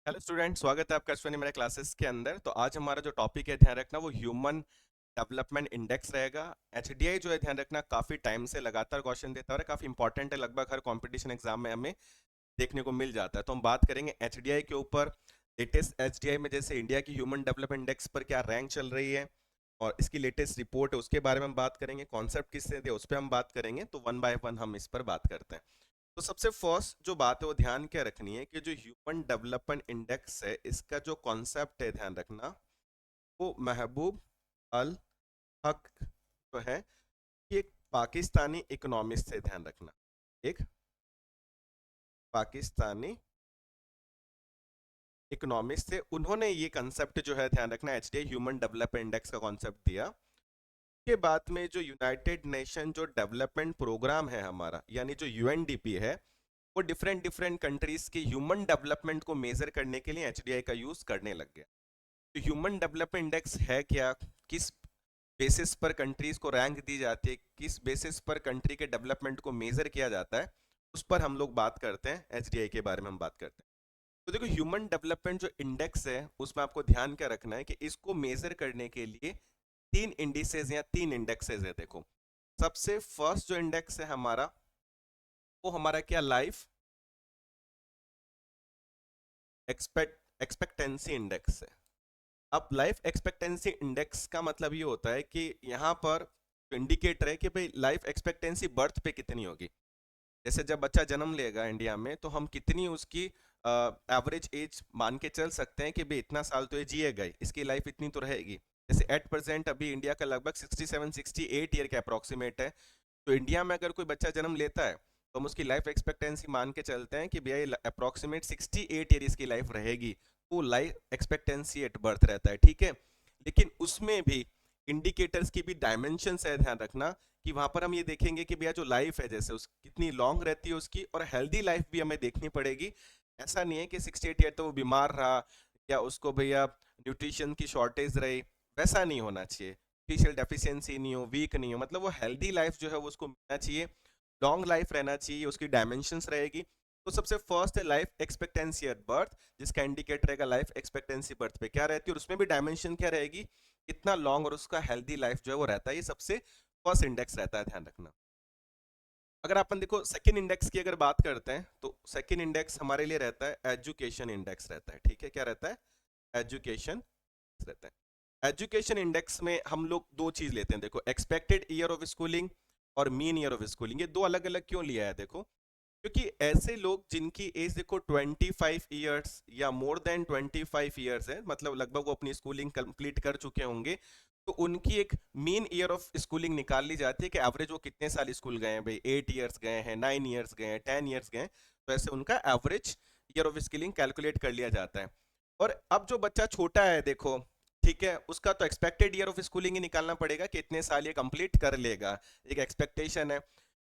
Hello student, स्वागत है आपका अश्विनी मेरे क्लासेस के अंदर। तो आज हमारा जो टॉपिक है, ध्यान रखना, वो ह्यूमन डेवलपमेंट इंडेक्स रहेगा। एचडीआई जो है, ध्यान रखना, काफ़ी टाइम से लगातार क्वेश्चन देता है, काफ़ी इंपॉर्टेंट है, लगभग हर कंपटीशन एग्जाम में हमें देखने को मिल जाता है। तो हम बात करेंगे एचडीआई के ऊपर। लेटेस्ट एचडीआई में जैसे इंडिया की ह्यूमन डेवलपमेंट इंडेक्स पर क्या रैंक चल रही है और इसकी लेटेस्ट रिपोर्ट है, उसके बारे में हम बात करेंगे। कॉन्सेप्ट किससे दिया उस पर हम बात करेंगे। तो वन बाय वन हम इस पर बात करते हैं। तो सबसे फर्स्ट जो बात है वो ध्यान क्या रखनी है कि जो ह्यूमन डेवलपमेंट इंडेक्स है, इसका जो कॉन्सेप्ट है, ध्यान रखना, वो महबूब अल हक जो है, ये एक पाकिस्तानी इकोनॉमिस्ट है। ध्यान रखना, एक पाकिस्तानी इकोनॉमिस्ट थे, उन्होंने ये कंसेप्ट जो है, ध्यान रखना, एचडीआई ह्यूमन डेवलपमेंट इंडेक्स का कॉन्सेप्ट दिया। के बाद में जो यूनाइटेड नेशन जो डेवलपमेंट प्रोग्राम है हमारा, यानी जो यूएनडीपी है, वो डिफरेंट डिफरेंट कंट्रीज के ह्यूमन डेवलपमेंट को मेजर करने के लिए एचडीआई का यूज करने लग गया। तो ह्यूमन डेवलपमेंट इंडेक्स है क्या, किस बेसिस पर कंट्रीज को रैंक दी जाती है, किस बेसिस पर कंट्री के डेवलपमेंट को मेजर किया जाता है, उस पर हम लोग बात करते हैं। एचडीआई के बारे में हम बात करते हैं। तो देखो, ह्यूमन डेवलपमेंट जो इंडेक्स है, उसमें आपको ध्यान क्या रखना है कि इसको मेजर करने के लिए तीन इंडिसेज या तीन इंडेक्सेस है। देखो, सबसे फर्स्ट जो इंडेक्स है हमारा, वो हमारा क्या, लाइफ एक्सपेक्टेंसी इंडेक्स है। अब लाइफ एक्सपेक्टेंसी इंडेक्स का मतलब ये होता है कि यहाँ पर इंडिकेटर है कि भाई लाइफ एक्सपेक्टेंसी बर्थ पे कितनी होगी। जैसे जब बच्चा जन्म लेगा इंडिया में, तो हम कितनी उसकी एवरेज एज मान के चल सकते हैं कि भाई इतना साल तो ये जिएगा ही, इसकी लाइफ इतनी तो रहेगी। जैसे एट परसेंट अभी इंडिया का लगभग 67-68 ईयर के अप्रोक्सीमेट है। तो इंडिया में अगर कोई बच्चा जन्म लेता है, तो हम उसकी लाइफ एक्सपेक्टेंसी मान के चलते हैं कि भैया अप्रोक्सीमेट 68 ईयर इसकी लाइफ रहेगी। वो लाइफ एक्सपेक्टेंसी एट बर्थ रहता है, ठीक है। लेकिन उसमें भी इंडिकेटर्स की भी डायमेंशंस है, ध्यान रखना, कि वहां पर हम ये देखेंगे कि भैया जो लाइफ है, जैसे उस कितनी लॉन्ग रहती है उसकी, और हेल्दी लाइफ भी हमें देखनी पड़ेगी। ऐसा नहीं है कि 68 ईयर तो वो बीमार रहा, या उसको भैया न्यूट्रिशन की शॉर्टेज रही, वैसा नहीं होना चाहिए। फिजिकल डेफिशिएंसी नहीं हो, वीक नहीं हो, मतलब वो हेल्दी लाइफ जो है वो उसको मिलना चाहिए, लॉन्ग लाइफ रहना चाहिए, उसकी डायमेंशंस रहेगी। तो सबसे फर्स्ट है लाइफ एक्सपेक्टेंसी एट बर्थ, जिसका इंडिकेटर रहेगा लाइफ एक्सपेक्टेंसी बर्थ पे क्या रहती है, और उसमें भी डायमेंशन क्या रहेगी, कितना लॉन्ग और उसका हेल्दी लाइफ जो है वो रहता है। ये सबसे फर्स्ट इंडेक्स रहता है, ध्यान रखना। अगर अपन देखो सेकंड इंडेक्स की अगर बात करते हैं, तो सेकंड इंडेक्स हमारे लिए रहता है एजुकेशन इंडेक्स रहता है, ठीक है। क्या रहता है? एजुकेशन रहता है। एजुकेशन इंडेक्स में हम लोग दो चीज लेते हैं। देखो, एक्सपेक्टेड ईयर ऑफ स्कूलिंग और मीन ईयर ऑफ स्कूलिंग, ये दो अलग अलग क्यों लिया है? देखो, क्योंकि ऐसे लोग जिनकी एज देखो 25 ईयर्स या मोर देन 25 ईयर्स है, मतलब लगभग वो अपनी स्कूलिंग कंप्लीट कर चुके होंगे, तो उनकी एक मीन ईयर ऑफ स्कूलिंग निकाल ली जाती है कि एवरेज वो कितने साल स्कूल गए हैं। भाई 8 ईयर्स गए हैं, 9 ईयर्स गए हैं, 10 ईयर्स गए हैं, तो ऐसे उनका average year of schooling calculate कर लिया जाता है। और अब जो बच्चा छोटा है, देखो, ठीक है, उसका तो एक्सपेक्टेड ईयर ऑफ स्कूलिंग ही निकालना पड़ेगा कि इतने साल ये कंप्लीट कर लेगा, एक एक्सपेक्टेशन है।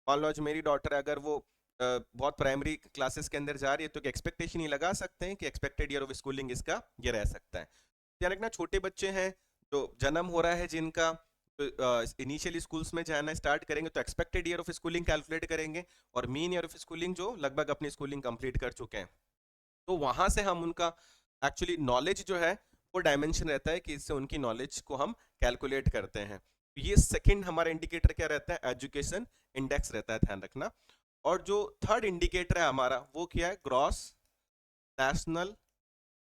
मान लो आज मेरी डॉटर है, अगर वो बहुत प्राइमरी क्लासेस के अंदर जा रही है, तो एक्सपेक्टेशन ही लगा सकते हैं कि एक्सपेक्टेड ईयर ऑफ स्कूलिंग इसका ये रह सकता है। ध्यान रखना, छोटे बच्चे हैं जो जन्म हो रहा है जिनका, तो इनिशियली स्कूल्स में जाना स्टार्ट करेंगे, तो expected year of schooling calculate करेंगे, और मीन ईयर ऑफ स्कूलिंग जो लगभग अपनी स्कूलिंग कंप्लीट कर चुके हैं, तो वहां से हम उनका एक्चुअली नॉलेज जो है वो डायमेंशन रहता है कि इससे उनकी नॉलेज को हम कैलकुलेट करते हैं। तो ये सेकंड हमारा इंडिकेटर क्या रहता है? एजुकेशन इंडेक्स रहता है, ध्यान रखना। और जो थर्ड इंडिकेटर है हमारा, वो क्या है? ग्रॉस नेशनल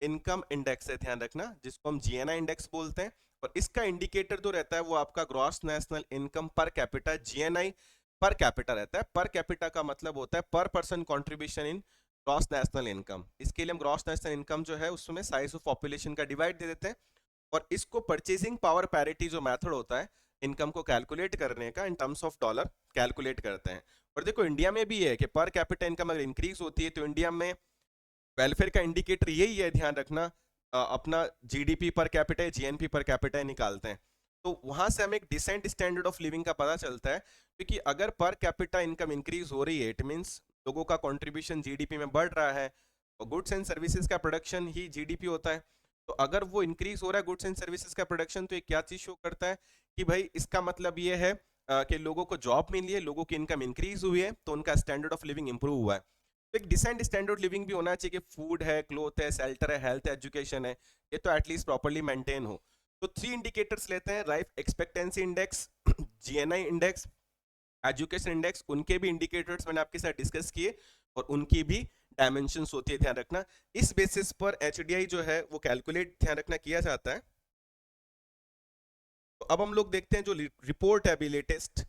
इनकम इंडेक्स है, ध्यान रखना, जिसको हम जीएनआई इंडेक्स बोलते हैं। और इसका इंडिकेटर जो रहता है वो आपका gross national income per capita, GNI per capita रहता है। पर कैपिटा का मतलब होता है पर person contribution in gross national income. इसके लिए हम ग्रॉस नेशनल इनकम जो है उसमें साइज ऑफ पॉपुलेशन का डिवाइड दे देते हैं, और इसको परचेजिंग पावर पैरिटी जो मेथड होता है इनकम को कैलकुलेट करने का, in terms of dollar calculate करते हैं। और देखो, इंडिया में भी है कि पर कैपिटा इनकम अगर इंक्रीज होती है, तो इंडिया में वेलफेयर का इंडिकेटर यही है, ध्यान रखना, अपना GDP per capita, GNP per capita निकालते हैं। तो वहां से हमें एक डिसेंट स्टैंडर्ड ऑफ लिविंग का पता चलता है, क्योंकि अगर पर कैपिटा इनकम इंक्रीज हो रही है, इट मींस लोगों का कंट्रीब्यूशन जीडीपी में बढ़ रहा है, और गुड्स एंड सर्विसेज का प्रोडक्शन ही जीडीपी होता है। तो अगर वो इंक्रीज हो रहा है गुड्स एंड सर्विसेज का प्रोडक्शन, तो ये क्या चीज शो करता है कि भाई इसका मतलब ये है कि लोगों को जॉब मिली है, लोगों की इनकम इंक्रीज हुई है, तो उनका स्टैंडर्ड ऑफ लिविंग इंप्रूव हुआ है। तो एक डिसेंट स्टैंडर्ड लिविंग भी होना चाहिए कि फूड है, क्लोथ है, शेल्टर है, हेल्थ है, एजुकेशन है, ये तो एटलीस्ट प्रॉपरली मेंटेन हो। तो 3 इंडिकेटर्स लेते हैं, life expectancy index, GNI index, education index. उनके भी इंडिकेटर्स मैंने आपके साथ डिस्कस किए और उनकी भी डायमेंशंस होती है, ध्यान रखना। इस बेसिस पर एचडीआई जो है वो कैलकुलेट, ध्यान रखना, किया जाता है। तो अब हम लोग देखते हैं जो रिपोर्ट है अभी लेटेस्ट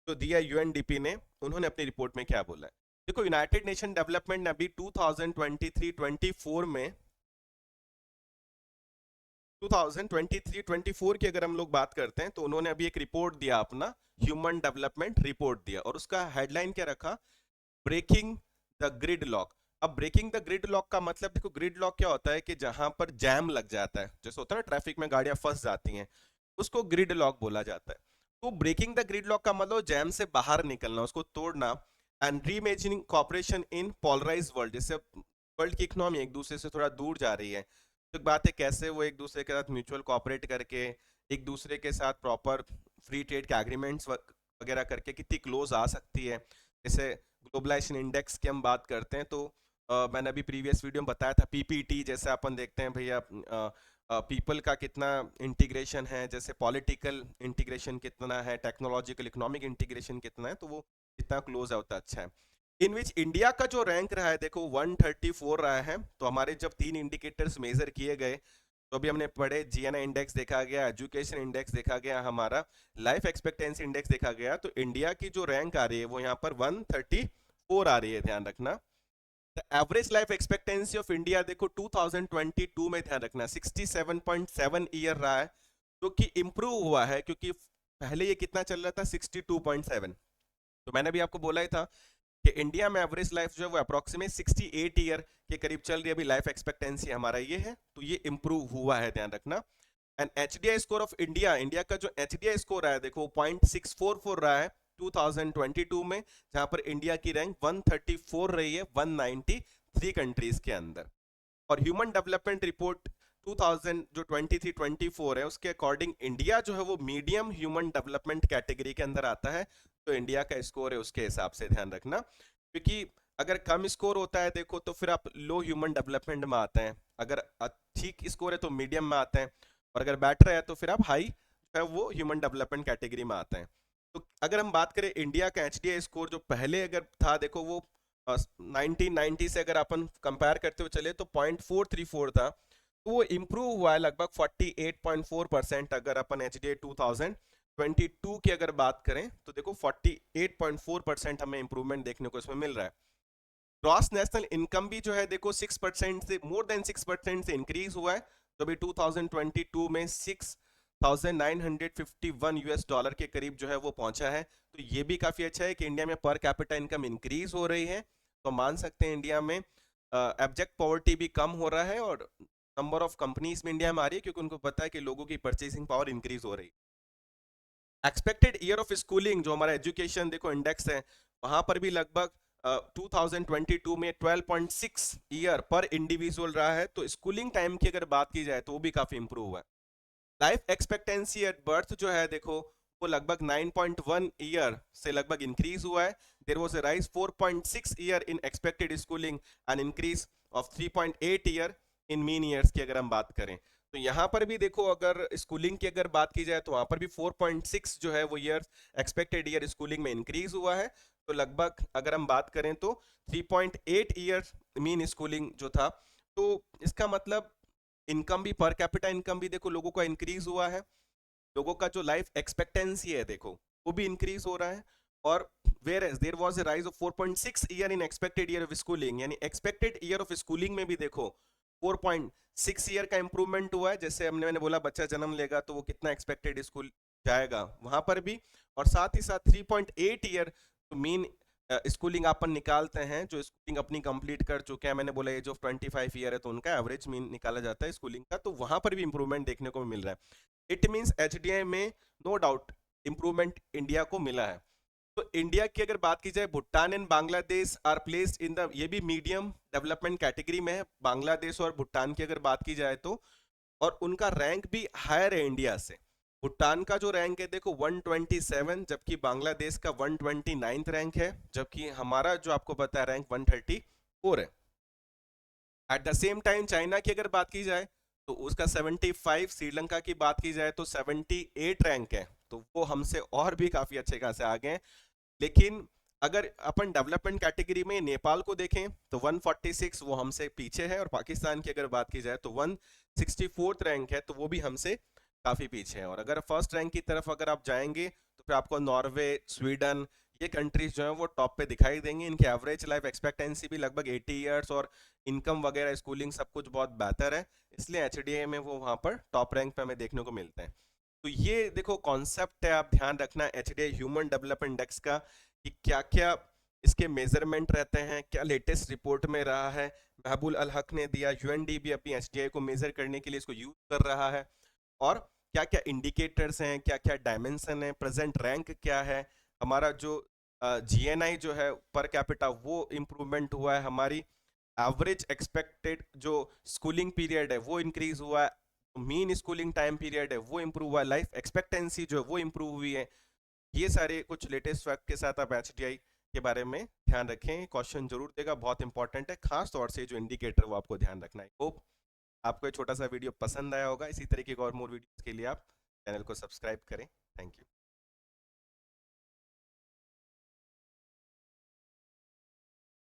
जो दिया यूएनडीपी ने, उन्होंने अपनी रिपोर्ट में क्या बोला है। देखो यूनाइटेड नेशन डेवलपमेंट ने अभी 2023-24 में 2023-24 की अगर हम लोग बात करते हैं तो उन्होंने अभी एक रिपोर्ट दिया अपना, ह्यूमन डेवलपमेंट रिपोर्ट दिया, और उसका हेडलाइन क्या रखा, ब्रेकिंग द ग्रिड लॉक। अब ब्रेकिंग द ग्रिड लॉक का मतलब, देखो ग्रिड लॉक क्या होता है कि जहां पर जैम लग जाता है, जैसे होता है ना ट्रैफिक में गाड़ियां फंस जाती हैं, उसको ग्रिड लॉक बोला जाता है। तो ब्रेकिंग द ग्रिड लॉक का मतलब जैम से बाहर निकलना, उसको तोड़ना। And reimagining cooperation in polarise world, जैसे वर्ल्ड की इकोनॉमी एक दूसरे से थोड़ा दूर जा रही है, तो एक बात है कैसे वो एक दूसरे के साथ म्यूचुअल कॉपरेट करके, एक दूसरे के साथ प्रॉपर फ्री ट्रेड के एग्रीमेंट्स वगैरह करके कितनी क्लोज आ सकती है। जैसे ग्लोबलाइजेशन इंडेक्स की हम बात करते हैं तो मैंने अभी प्रीवियस वीडियो में बताया था पीपीटी, जैसे अपन देखते हैं भैया पीपल का कितना इंटीग्रेशन है, जैसे पॉलिटिकल इंटीग्रेशन कितना है, टेक्नोलॉजिकल इकोनॉमिक इंटीग्रेशन कितना है, तो वो कितना क्लोज है उतना अच्छा है। इन विच इंडिया का जो रैंक रहा है देखो 134 रहा है। तो हमारे जब 3 इंडिकेटर्स मेजर किए गए तो अभी हमने पढ़े, जीएनआई इंडेक्स देखा गया, एजुकेशन इंडेक्स देखा गया, हमारा लाइफ एक्सपेक्टेंसी इंडेक्स देखा गया, तो इंडिया की जो रैंक आ रही है वो यहाँ पर 134 आ रही है, ध्यान रखना। Average life expectancy of India देखो 2022 में, ध्यान रखना, 67.7 ईयर रहा है, जो कि इंप्रूव हुआ है, क्योंकि पहले ये कितना चल रहा था, 62.7। तो मैंने भी आपको बोला ही था कि इंडिया में एवरेज लाइफ जो है वो अप्रोक्सीमेट 68 ईयर के करीब चल रही है अभी, लाइफ एक्सपेक्टेंसी हमारा ये है, तो ये इंप्रूव हुआ है, ध्यान रखना। And HDI score of India, India का जो एचडीआई स्कोर है देखो 0.644 रहा है 2022 में, जहां पर इंडिया की रैंक 134 रही है 193 कंट्रीज के अंदर। और ह्यूमन डेवलपमेंट रिपोर्ट 2000 जो 23-24 है, उसके अकॉर्डिंग इंडिया जो है वो मीडियम ह्यूमन डेवलपमेंट कैटेगरी के अंदर आता है। तो इंडिया का स्कोर है उसके हिसाब से, ध्यान रखना, क्योंकि अगर कम स्कोर होता है देखो तो फिर आप लो ह्यूमन डेवलपमेंट में आते हैं, अगर ठीक स्कोर है तो मीडियम में आते हैं, और अगर बेटर है तो फिर आप हाई है वो ह्यूमन डेवलपमेंट कैटेगरी में आते हैं। तो अगर हम बात करें इंडिया का एचडीआई स्कोर जो पहले अगर था देखो वो 1990 से अगर अपन कंपेयर करते हुए चले तो 0.434 था, तो वो इम्प्रूव हुआ है लगभग 48.4%। अगर अपन एचडीआई 2022 की अगर बात करें तो देखो 48.4% हमें इंप्रूवमेंट देखने को इसमें मिल रहा है। ग्रॉस नेशनल इनकम भी जो है देखो 6% से, मोर देन 6% से इंक्रीज हुआ है, तो अभी 2022 में 6,951 यूएस डॉलर के करीब जो है वो पहुंचा है। तो ये भी काफी अच्छा है कि इंडिया में पर कैपिटा इनकम इंक्रीज हो रही है, तो मान सकते हैं इंडिया में एब्जेक्ट पॉवर्टी भी कम हो रहा है, और नंबर ऑफ कंपनीज में इंडिया में आ रही है, क्योंकि उनको पता है कि लोगों की परचेसिंग पावर इंक्रीज हो रही है। एक्सपेक्टेड ईयर ऑफ स्कूलिंग जो हमारा एजुकेशन देखो इंडेक्स है, वहां पर भी लगभग 2022 में 12.6 ईयर पर इंडिविजुअल रहा है, तो स्कूलिंग टाइम की अगर बात की जाए तो वो भी काफी इंप्रूव हुआ है। लाइफ एक्सपेक्टेंसी एट बर्थ जो है देखो वो लगभग 9.1 ईयर से लगभग इंक्रीज हुआ है। There was a rise 4.6 year in expected schooling, and increase of 3.8 year in mean years की अगर हम बात करें, तो यहाँ पर भी देखो अगर स्कूलिंग की अगर बात की जाए तो वहां पर भी 4.6 जो है वो ईयर एक्सपेक्टेड ईयर स्कूलिंग में इंक्रीज हुआ है। तो लगभग अगर हम बात करें तो 3.8 ईयर मीन स्कूलिंग जो था, तो इसका मतलब इनकम भी, पर कैपिटा इनकम भी देखो लोगों का इंक्रीज हुआ है, लोगों का जो लाइफ एक्सपेक्टेंसी है देखो वो भी इंक्रीज हो रहा है। और whereas there was a rise of 4.6 year in expected year of schooling, यानी एक्सपेक्टेड ईयर ऑफ स्कूलिंग में भी देखो 4.6 ईयर का इंप्रूवमेंट हुआ है। जैसे मैंने बोला बच्चा जन्म लेगा तो वो कितना एक्सपेक्टेड स्कूल जाएगा, वहां पर भी। और साथ ही साथ 3.8 ईयर मीन स्कूलिंग अपन निकालते हैं, जो स्कूलिंग अपनी कंप्लीट कर चुके हैं, मैंने बोला एज ऑफ 25 ईयर है तो उनका एवरेज मीन निकाला जाता है स्कूलिंग का, तो वहां पर भी इंप्रूवमेंट देखने को मिल रहा है। इट मींस एचडीआई में नो डाउट इंप्रूवमेंट इंडिया को मिला है। तो इंडिया की अगर बात की जाए, Bhutan and Bangladesh are placed in the, ये भी मीडियम डेवलपमेंट कैटेगरी में है, बांग्लादेश और भूटान की अगर बात की जाए तो, और उनका रैंक भी हायर है इंडिया से। भूटान का जो रैंक है देखो 127, जबकि बांग्लादेश का 129 रैंक है, जबकि हमारा जो आपको पता है रैंक 134 4 है। At the same time China की अगर बात की जाए तो उसका 75, श्रीलंका की बात की जाए तो 78 रैंक है, तो वो हमसे और भी काफी अच्छे खासे आगे हैं। लेकिन अगर अपन डेवलपमेंट कैटेगरी में नेपाल को देखें तो 146 वो हमसे पीछे है, और पाकिस्तान की अगर बात की जाए तो 164 रैंक है, तो वो भी हमसे काफी पीछे है। और अगर फर्स्ट रैंक की तरफ अगर आप जाएंगे तो फिर आपको नॉर्वे, स्वीडन, ये कंट्रीज जो है वो टॉप पे दिखाई देंगे। इनकी एवरेज लाइफ एक्सपेक्टेंसी भी लगभग 80 ईयर्स, और इनकम वगैरह, स्कूलिंग, सब कुछ बहुत बेहतर है, इसलिए एचडीए में वो वहाँ पर टॉप रैंक पे हमें देखने को मिलते हैं। तो ये देखो कॉन्सेप्ट है, आप ध्यान रखना एचडीए ह्यूमन डेवलपमेंट इंडेक्स का, कि क्या क्या इसके मेजरमेंट रहते हैं, क्या लेटेस्ट रिपोर्ट में रहा है। महबूल अल हक ने दिया, यूएनडीपी अपनी एचडीआई को मेजर करने के लिए इसको यूज कर रहा है, और क्या क्या इंडिकेटर्स हैं, क्या क्या डायमेंशन है, प्रेजेंट रैंक क्या है, हमारा जो जीएनआई जो है पर कैपिटा वो इम्प्रूवमेंट हुआ है, हमारी एवरेज एक्सपेक्टेड जो स्कूलिंग पीरियड है वो इंक्रीज हुआ है, मीन स्कूलिंग टाइम पीरियड है वो इम्प्रूव हुआ है, लाइफ एक्सपेक्टेंसी जो है वो इम्प्रूव हुई है। ये सारे कुछ लेटेस्ट फैक्ट के साथ आप एचडीआई के बारे में ध्यान रखें, क्वेश्चन जरूर देगा, बहुत इंपॉर्टेंट है, खास तौर से जो इंडिकेटर वो आपको ध्यान रखना है। होप आपको ये छोटा सा वीडियो पसंद आया होगा। इसी तरीके के और मोर वीडियोस के लिए आप चैनल को सब्सक्राइब करें। Thank you.